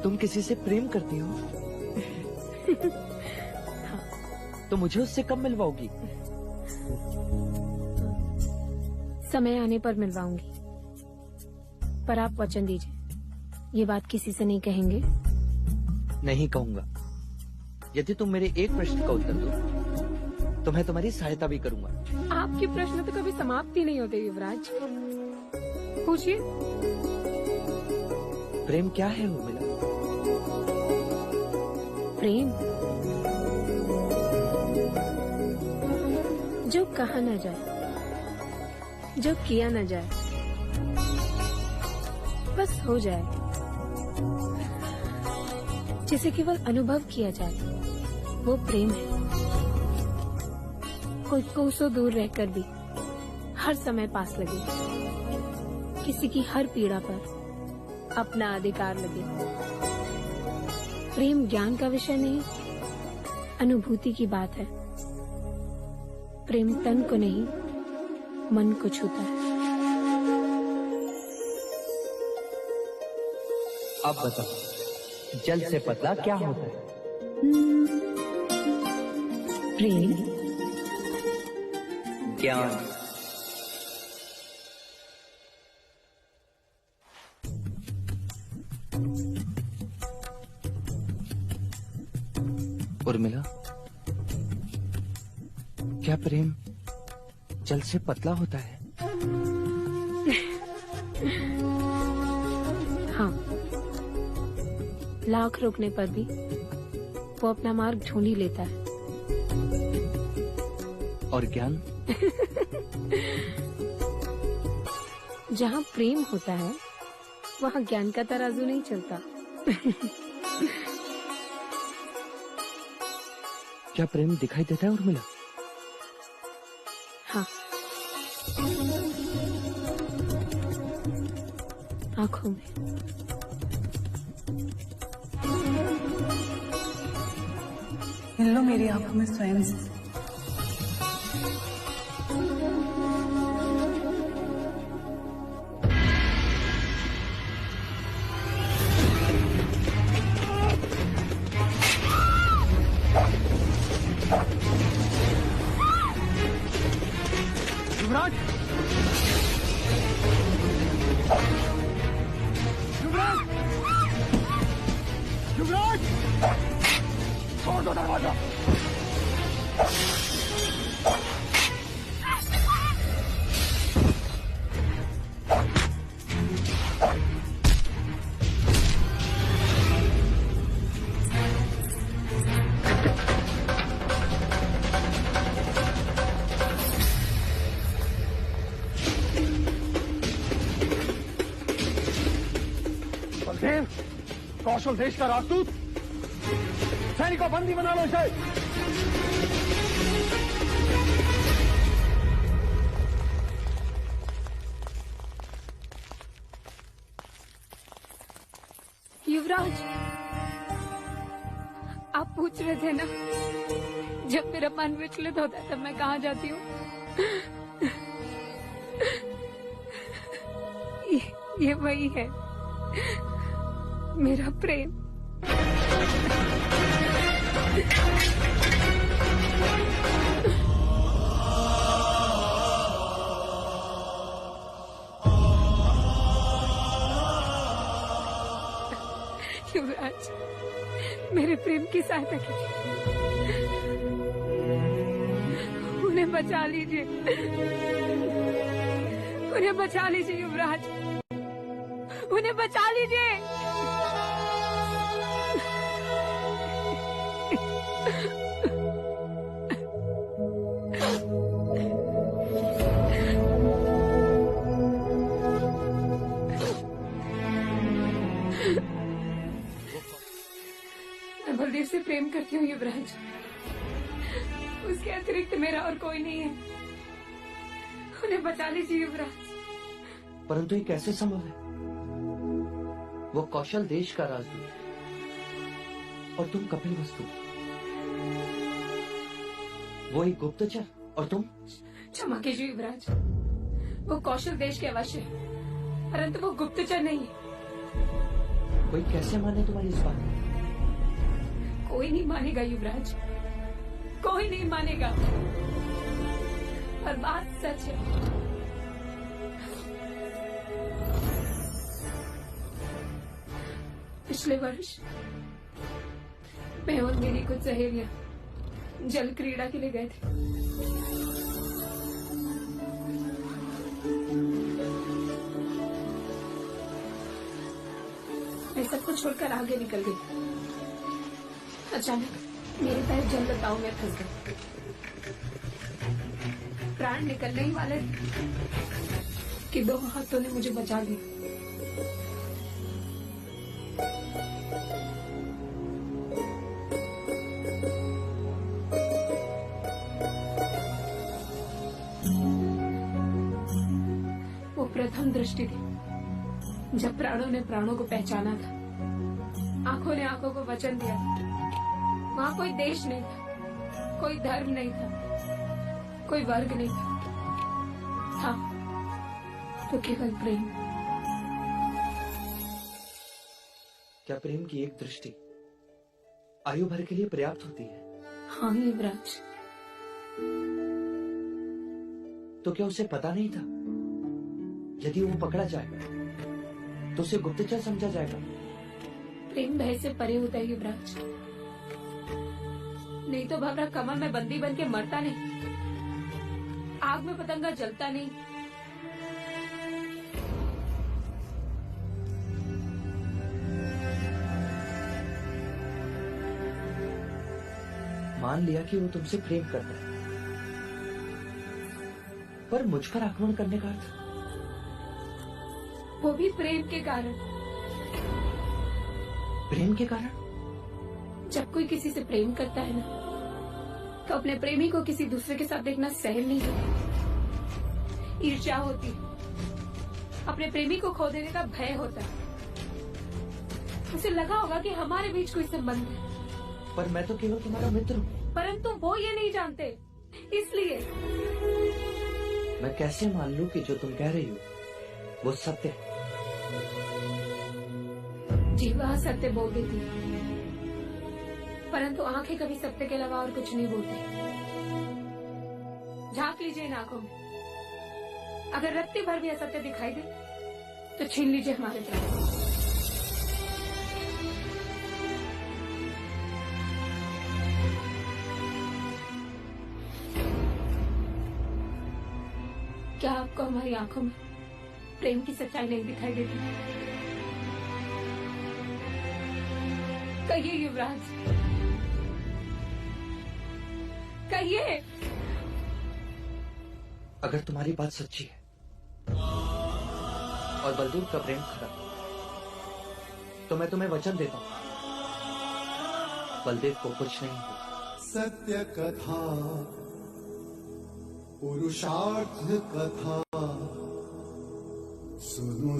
तुम किसी से प्रेम करती हो? हाँ। तो मुझे उससे कब मिलवाओगी? समय आने पर मिलवाऊंगी, पर आप वचन दीजिए, ये बात किसी से नहीं कहेंगे? नहीं कहूंगा। यदि तुम मेरे एक प्रश्न का उत्तर दो तो मैं तुम्हारी सहायता भी करूंगा। आपके प्रश्न तो कभी समाप्त ही नहीं होते युवराज। पूछिए। प्रेम क्या है उर्मिला? प्रेम जो कहा न जाए, जो किया न जाए, बस हो जाए, जिसे केवल अनुभव किया जाए, वो प्रेम है। कोई कोसों दूर रहकर भी हर समय पास लगे, किसी की हर पीड़ा पर अपना अधिकार लगे। प्रेम ज्ञान का विषय नहीं, अनुभूति की बात है। प्रेम तन को नहीं, मन को छूता है। अब बताओ, जल से पतला क्या होता है? प्रेम ज्ञान। उर्मिला, क्या प्रेम जल से पतला होता है? हाँ, लाख रोकने पर भी वो अपना मार्ग ढूंढ ही लेता है। और ज्ञान? जहाँ प्रेम होता है वहाँ ज्ञान का तराजू नहीं चलता। क्या प्रेम दिखाई देता है उर्मिला? हाँ, आँखों में। मिल लो मेरी आंखों में स्वयं से। युवराज! युवराज! युवराज! छोड़ दो दरवाजा। बलदेव, कौशल देश का राजदूत, सैनिकों बंदी बना लो इसे। युवराज, आप पूछ रहे थे ना, जब मेरा मन विचलित होता है तब मैं कहाँ जाती हूँ? ये वही है, मेरा प्रेम। युवराज, मेरे प्रेम की सहायता कीजिए, उन्हें बचा लीजिए, उन्हें बचा लीजिए युवराज, उन्हें बचा लीजिए। मैं बलदेव से प्रेम करती हूँ युवराज, उसके अतिरिक्त मेरा और कोई नहीं है। उन्हें बचा लीजिए युवराज। परंतु ये कैसे संभव है? वो कौशल देश का राजदूत और तुम कपिल वस्तु, वो एक गुप्तचर और तुम। क्षमा कीजिए युवराज, वो कौशल देश के अवश्य है, परंतु वो गुप्तचर नहीं है। कोई कैसे माने तुम्हारी इस बात को? कोई नहीं मानेगा युवराज, कोई नहीं मानेगा, पर बात सच है। पिछले वर्ष मैं और मेरी कुछ सहेलियां जल क्रीड़ा के लिए गए थे। मैं सबको छोड़कर आगे निकल गई। अचानक मेरे पैर जल लताओं में फंस गए। प्राण निकलने ही वाले थे कि दो हाथों ने मुझे बचा लिया। वो प्रथम दृष्टि थी जब प्राणों ने प्राणों को पहचाना था, आंखों ने आंखों को वचन दिया। वहां कोई देश नहीं था, कोई धर्म नहीं था, कोई वर्ग नहीं था तो केवल प्रेम। क्या प्रेम की एक दृष्टि आयु भर के लिए पर्याप्त होती है? हाँ युवराज। तो क्या उसे पता नहीं था यदि वो पकड़ा जाएगा तो उसे गुप्तचर समझा जाएगा? प्रेम भय से परे होता है युवराज। नहीं तो भवरा कमल में बंदी बन के मरता नहीं, आग में पतंगा जलता नहीं। मान लिया कि वो तुमसे प्रेम करता है, पर मुझ पर आक्रमण करने का अर्थ? वो भी प्रेम के कारण। प्रेम के कारण? जब कोई किसी से प्रेम करता है ना, तो अपने प्रेमी को किसी दूसरे के साथ देखना सहन नहीं होता। ईर्ष्या होती है, अपने प्रेमी को खो देने का भय होता है। उसे लगा होगा कि हमारे बीच कोई संबंध है, पर मैं तो केवल तुम्हारा मित्र हूँ। परंतु वो ये नहीं जानते, इसलिए। मैं कैसे मान लूं कि जो तुम कह रही हो वो सत्य है? जीवा सत्य बोल देती है, परंतु आंखें कभी सत्य के अलावा और कुछ नहीं बोलती। झांक लीजिए इन आंखों में, अगर रत्ती भर भी असत्य दिखाई दे तो छीन लीजिए हमारे प्राण। क्या आपको हमारी आंखों में प्रेम की सच्चाई नहीं दिखाई देती? कहिए युवराज, कहिए। अगर तुम्हारी बात सच्ची है और बलदेव का प्रेम खरा, तो मैं तुम्हें वचन देता हूं, बलदेव को कुछ नहीं होगा। सत्य कथा पुरुषार्थ कथा सुनो